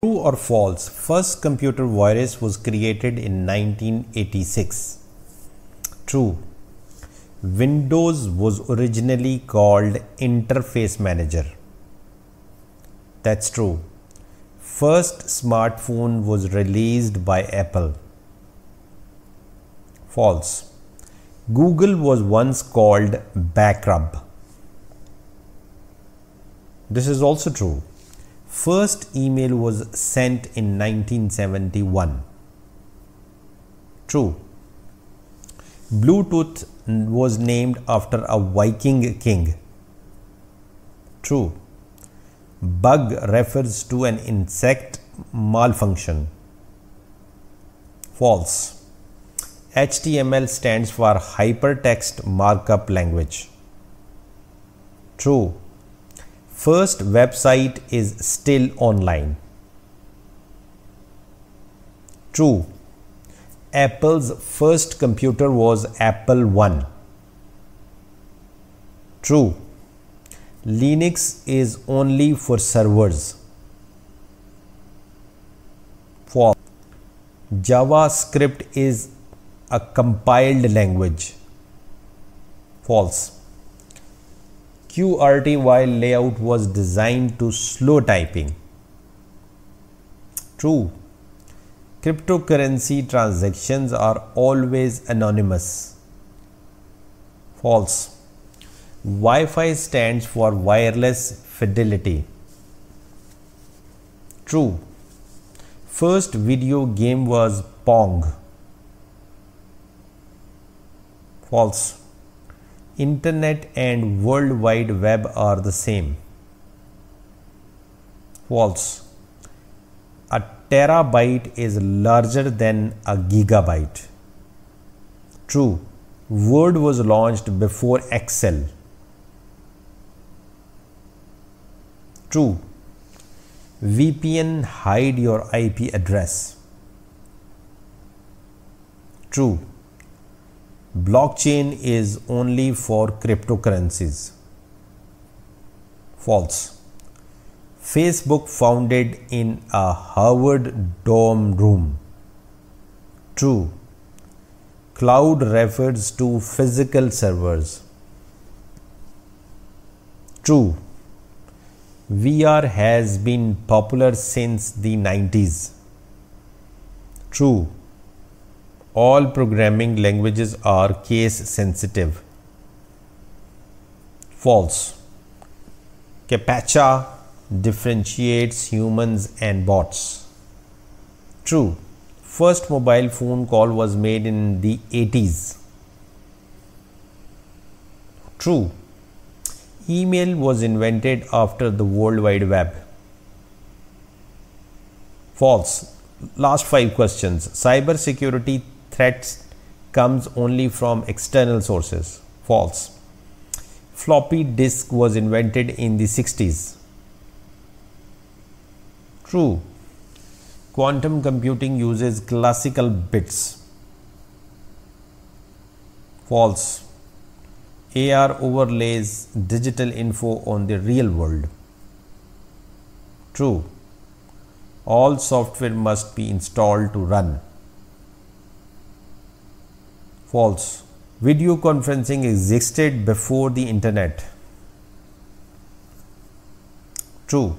True or false? First computer virus was created in 1986. True. Windows was originally called Interface Manager. That's true. First smartphone was released by Apple. False. Google was once called Backrub. This is also true. First email was sent in 1971. True. Bluetooth was named after a Viking king. True. Bug refers to an insect malfunction. False. HTML stands for Hypertext Markup Language. True. First website is still online. True. Apple's first computer was Apple I. True. Linux is only for servers. False. JavaScript is a compiled language. False. QWERTY layout was designed to slow typing. True. Cryptocurrency transactions are always anonymous. False. Wi-Fi stands for wireless fidelity. True. First video game was Pong. False. Internet and World Wide Web are the same. False. A terabyte is larger than a gigabyte. True. Word was launched before Excel. True. VPN hide your IP address. True. Blockchain is only for cryptocurrencies. False. Facebook founded in a Harvard dorm room. True. Cloud refers to physical servers. True. VR has been popular since the 90s. True. All programming languages are case sensitive. False. CAPTCHA differentiates humans and bots. True. First mobile phone call was made in the 80s. True. Email was invented after the World Wide Web. False. Last 5 questions. Cybersecurity threats comes only from external sources. False. Floppy disk was invented in the 60s. True. Quantum computing uses classical bits. False. AR overlays digital info on the real world. True. All software must be installed to run. False. Video conferencing existed before the internet. True.